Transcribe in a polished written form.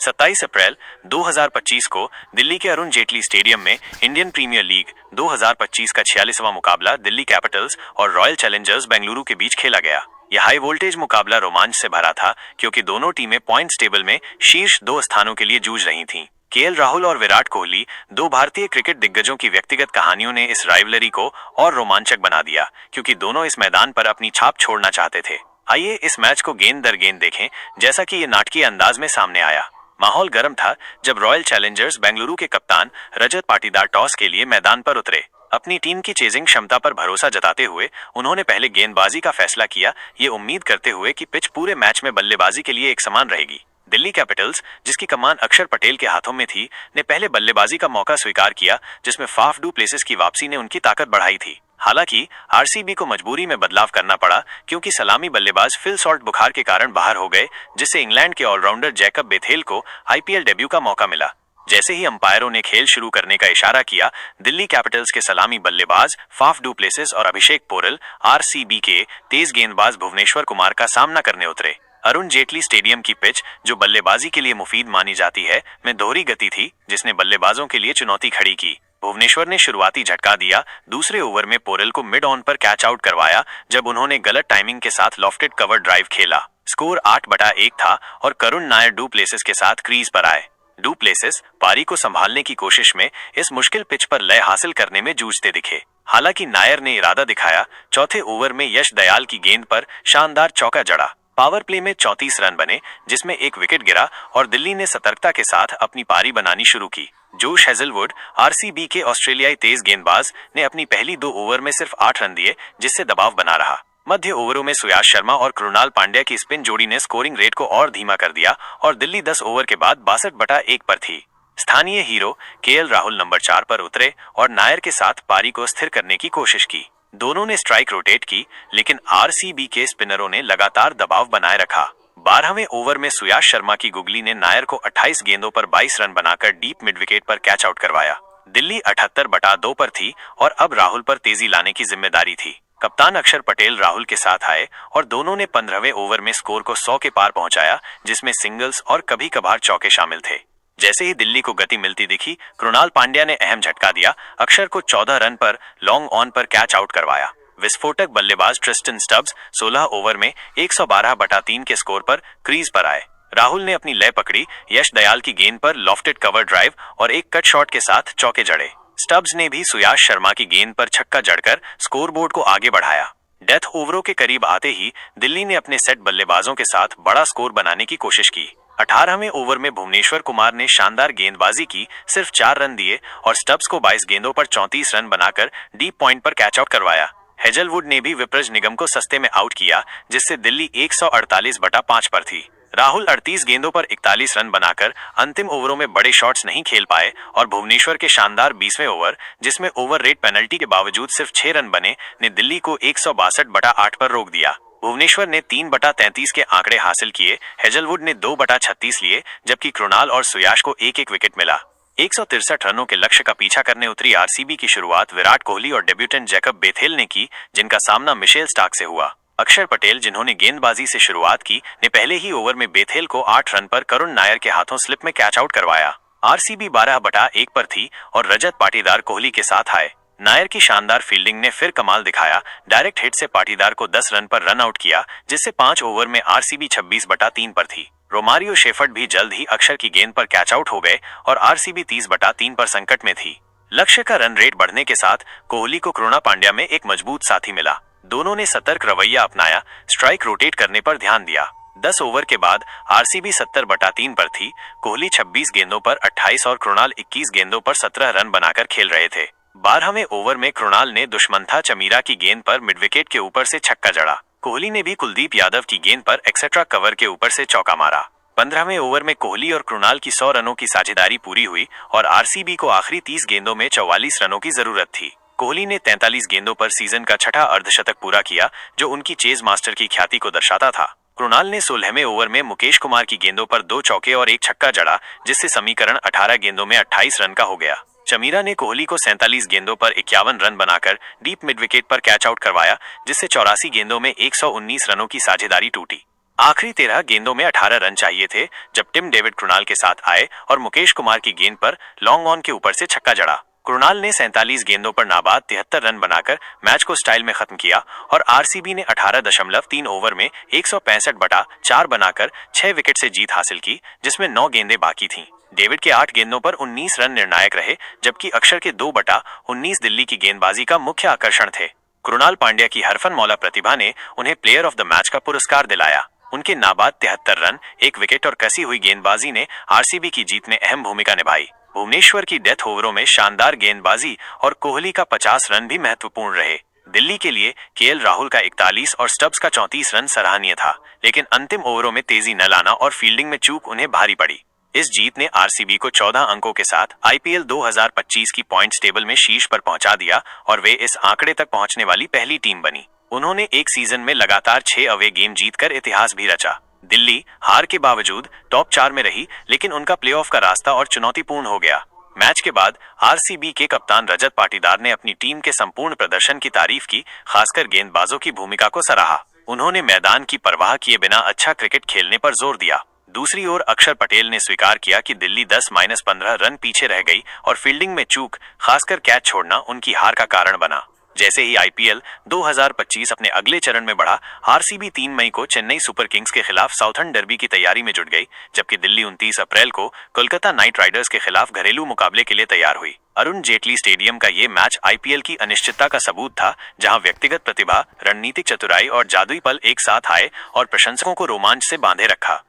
27 अप्रैल 2025 को दिल्ली के अरुण जेटली स्टेडियम में इंडियन प्रीमियर लीग 2025 का 46वां मुकाबला दिल्ली कैपिटल्स और रॉयल चैलेंजर्स बेंगलुरु के बीच खेला गया। यह हाई वोल्टेज मुकाबला रोमांच से भरा था क्योंकि दोनों टीमें पॉइंट्स टेबल में शीर्ष 2 स्थानों के लिए जूझ रही थीं। केएल राहुल और विराट कोहली, 2 भारतीय क्रिकेट दिग्गजों की व्यक्तिगत कहानियों ने इस राइवलरी को और रोमांचक बना दिया क्योंकि दोनों इस मैदान पर अपनी छाप छोड़ना चाहते थे। आइए इस मैच को गेंद दर गेंद देखें जैसा कि ये नाटकीय अंदाज में सामने आया। माहौल गर्म था जब रॉयल चैलेंजर्स बेंगलुरु के कप्तान रजत पाटीदार टॉस के लिए मैदान पर उतरे। अपनी टीम की चेजिंग क्षमता पर भरोसा जताते हुए उन्होंने पहले गेंदबाजी का फैसला किया, ये उम्मीद करते हुए कि पिच पूरे मैच में बल्लेबाजी के लिए एक समान रहेगी। दिल्ली कैपिटल्स, जिसकी कमान अक्षर पटेल के हाथों में थी, ने पहले बल्लेबाजी का मौका स्वीकार किया जिसमें फाफ डू प्लेसिस की वापसी ने उनकी ताकत बढ़ाई थी। हालांकि आरसीबी को मजबूरी में बदलाव करना पड़ा क्योंकि सलामी बल्लेबाज फिल सॉल्ट बुखार के कारण बाहर हो गए, जिससे इंग्लैंड के ऑलराउंडर जैकब बेथेल को आईपीएल डेब्यू का मौका मिला। जैसे ही अंपायरों ने खेल शुरू करने का इशारा किया, दिल्ली कैपिटल्स के सलामी बल्लेबाज फाफ डू प्लेसिस और अभिषेक पोरल आरसीबी के तेज गेंदबाज भुवनेश्वर कुमार का सामना करने उतरे। अरुण जेटली स्टेडियम की पिच, जो बल्लेबाजी के लिए मुफीद मानी जाती है, में दोहरी गति थी जिसने बल्लेबाजों के लिए चुनौती खड़ी की। भुवनेश्वर ने शुरुआती झटका दिया। दूसरे ओवर में पोरल को मिड ऑन पर कैच आउट करवाया जब उन्होंने गलत टाइमिंग के साथ लॉफ्टेड कवर ड्राइव खेला। स्कोर 8/1 था और करुण नायर डू प्लेसिस के साथ क्रीज पर आए। डू प्लेसिस पारी को संभालने की कोशिश में इस मुश्किल पिच पर लय हासिल करने में जूझते दिखे। हालांकि नायर ने इरादा दिखाया। चौथे ओवर में यश दयाल की गेंद पर शानदार चौका जड़ा। पावर प्ले में 34 रन बने जिसमें एक विकेट गिरा और दिल्ली ने सतर्कता के साथ अपनी पारी बनानी शुरू की। जोश हेजलवुड, आरसीबी के ऑस्ट्रेलियाई तेज गेंदबाज, ने अपनी पहली 2 ओवर में सिर्फ 8 रन दिए जिससे दबाव बना रहा। मध्य ओवरों में सुयाश शर्मा और कृणाल पांड्या की स्पिन जोड़ी ने स्कोरिंग रेट को और धीमा कर दिया और दिल्ली 10 ओवर के बाद 62/1 पर थी। स्थानीय हीरो केएल राहुल नंबर 4 पर उतरे और नायर के साथ पारी को स्थिर करने की कोशिश की। दोनों ने स्ट्राइक रोटेट की, लेकिन आरसीबी के स्पिनरों ने लगातार दबाव बनाए रखा। 12वें ओवर में सुयाश शर्मा की गुगली ने नायर को 28 गेंदों पर 22 रन बनाकर डीप मिड विकेट पर कैच आउट करवाया। दिल्ली 78/2 पर थी और अब राहुल पर तेजी लाने की जिम्मेदारी थी। कप्तान अक्षर पटेल राहुल के साथ आए और दोनों ने 15वें ओवर में स्कोर को 100 के पार पहुंचाया, जिसमें सिंगल्स और कभी कभार चौके शामिल थे। जैसे ही दिल्ली को गति मिलती दिखी, कृणाल पांड्या ने अहम झटका दिया। अक्षर को 14 रन पर लॉन्ग ऑन पर कैच आउट करवाया। विस्फोटक बल्लेबाज ट्रिस्टन स्टब्स 16 ओवर में 112/3 के स्कोर पर क्रीज पर आए। राहुल ने अपनी लय पकड़ी। यश दयाल की गेंद पर लॉफ्टेड कवर ड्राइव और एक कट शॉट के साथ चौके जड़े। स्टब्स ने भी सुयाश शर्मा की गेंद पर छक्का जड़कर स्कोरबोर्ड को आगे बढ़ाया। डेथ ओवरों के करीब आते ही दिल्ली ने अपने सेट बल्लेबाजों के साथ बड़ा स्कोर बनाने की कोशिश की। 18वें ओवर में भुवनेश्वर कुमार ने शानदार गेंदबाजी की, सिर्फ 4 रन दिए और स्टब्स को 22 गेंदों पर 34 रन बनाकर डीप पॉइंट पर कैच आउट करवाया। हेजलवुड ने भी विप्रज निगम को सस्ते में आउट किया, जिससे दिल्ली 148/5 पर थी। राहुल 38 गेंदों पर 41 रन बनाकर अंतिम ओवरों में बड़े शॉट्स नहीं खेल पाए और भुवनेश्वर के शानदार 20वें ओवर, जिसमें ओवर रेट पेनल्टी के बावजूद सिर्फ 6 रन बने, ने दिल्ली को 162/8 पर रोक दिया। भुवनेश्वर ने 3/33 के आंकड़े हासिल किए। हेजलवुड ने 2/36 लिए, जबकि कृणाल और सुयाश को एक एक विकेट मिला। 163 रनों के लक्ष्य का पीछा करने उतरी आरसीबी की शुरुआत विराट कोहली और डेब्यूटेंट जैकब बेथेल ने की, जिनका सामना मिशेल स्टार्क से हुआ। अक्षर पटेल, जिन्होंने गेंदबाजी से शुरुआत की, ने पहले ही ओवर में बेथेल को 8 रन पर करुण नायर के हाथों स्लिप में कैच आउट करवाया। आरसीबी 12/1 पर थी और रजत पाटीदार कोहली के साथ आए। नायर की शानदार फील्डिंग ने फिर कमाल दिखाया। डायरेक्ट हिट से पाटीदार को 10 रन पर रन आउट किया, जिससे 5 ओवर में आरसीबी 26/3 पर थी। रोमारियो शेफर्ड भी जल्द ही अक्षर की गेंद पर कैच आउट हो गए और आरसीबी 30/3 पर संकट में थी। लक्ष्य का रन रेट बढ़ने के साथ कोहली को कृणाल पांड्या में एक मजबूत साथी मिला। दोनों ने सतर्क रवैया अपनाया, स्ट्राइक रोटेट करने पर ध्यान दिया। 10 ओवर के बाद आरसीबी 70/3 पर थी। कोहली 26 गेंदों पर 28 और कृणाल 21 गेंदों पर 17 रन बनाकर खेल रहे थे। 12वें ओवर में कृणाल ने दुष्मंथा चमीरा की गेंद पर मिड विकेट के ऊपर से छक्का जड़ा। कोहली ने भी कुलदीप यादव की गेंद पर एक्सेट्रा कवर के ऊपर से चौका मारा। 15वें ओवर में कोहली और कृणाल की 100 रनों की साझेदारी पूरी हुई और आरसीबी को आखिरी 30 गेंदों में 44 रनों की जरूरत थी। कोहली ने 43 गेंदों पर सीजन का 6ठा अर्धशतक पूरा किया, जो उनकी चेज मास्टर की ख्याति को दर्शाता था। कृणाल ने 16वें ओवर में मुकेश कुमार की गेंदों पर 2 चौके और एक छक्का जड़ा, जिससे समीकरण 18 गेंदों में 28 रन का हो गया। चमीरा ने कोहली को 47 गेंदों पर 51 रन बनाकर डीप मिड विकेट पर कैच आउट करवाया, जिससे 84 गेंदों में 119 रनों की साझेदारी टूटी। आखिरी 13 गेंदों में 18 रन चाहिए थे जब टिम डेविड कृणाल के साथ आए और मुकेश कुमार की गेंद पर लॉन्ग ऑन के ऊपर से छक्का जड़ा। कृणाल ने 47 गेंदों पर नाबाद 73 रन बनाकर मैच को स्टाइल में खत्म किया और आरसीबी ने 18.3 ओवर में 165/4 बनाकर 6 विकेट से जीत हासिल की, जिसमें 9 गेंदें बाकी थीं। डेविड के 8 गेंदों पर 19 रन निर्णायक रहे, जबकि अक्षर के 2/19 दिल्ली की गेंदबाजी का मुख्य आकर्षण थे। कृणाल पांड्या की हरफनमौला प्रतिभा ने उन्हें प्लेयर ऑफ द मैच का पुरस्कार दिलाया। उनके नाबाद 73 रन, 1 विकेट और कसी हुई गेंदबाजी ने आरसीबी की जीत में अहम भूमिका निभाई। भुवनेश्वर की डेथ ओवरों में शानदार गेंदबाजी और कोहली का 50 रन भी महत्वपूर्ण रहे। दिल्ली के लिए केएल राहुल का 41 और स्टब्स का 34 रन सराहनीय था, लेकिन अंतिम ओवरों में तेजी न लाना और फील्डिंग में चूक उन्हें भारी पड़ी। इस जीत ने आरसीबी को 14 अंकों के साथ आईपीएल 2025 की पॉइंट्स टेबल में शीर्ष पर पहुंचा दिया और वे इस आंकड़े तक पहुंचने वाली पहली टीम बनी। उन्होंने एक सीजन में लगातार 6 अवे गेम जीतकर इतिहास भी रचा। दिल्ली हार के बावजूद टॉप 4 में रही, लेकिन उनका प्लेऑफ का रास्ता और चुनौतीपूर्ण हो गया। मैच के बाद आरसीबी के कप्तान रजत पाटीदार ने अपनी टीम के संपूर्ण प्रदर्शन की तारीफ की, खासकर गेंदबाजों की भूमिका को सराहा। उन्होंने मैदान की परवाह किए बिना अच्छा क्रिकेट खेलने पर जोर दिया। दूसरी ओर अक्षर पटेल ने स्वीकार किया कि दिल्ली 10-15 रन पीछे रह गई और फील्डिंग में चूक, खासकर कैच छोड़ना, उनकी हार का कारण बना। जैसे ही आईपीएल 2025 अपने अगले चरण में बढ़ा, आरसीबी 3 मई को चेन्नई सुपर किंग्स के खिलाफ साउथर्न डर्बी की तैयारी में जुट गई, जबकि दिल्ली 29 अप्रैल को कोलकाता नाइट राइडर्स के खिलाफ घरेलू मुकाबले के लिए तैयार हुई। अरुण जेटली स्टेडियम का ये मैच आईपीएल की अनिश्चितता का सबूत था, जहां व्यक्तिगत प्रतिभा, रणनीतिक चतुराई और जादुई पल एक साथ आए और प्रशंसकों को रोमांच से बांधे रखा।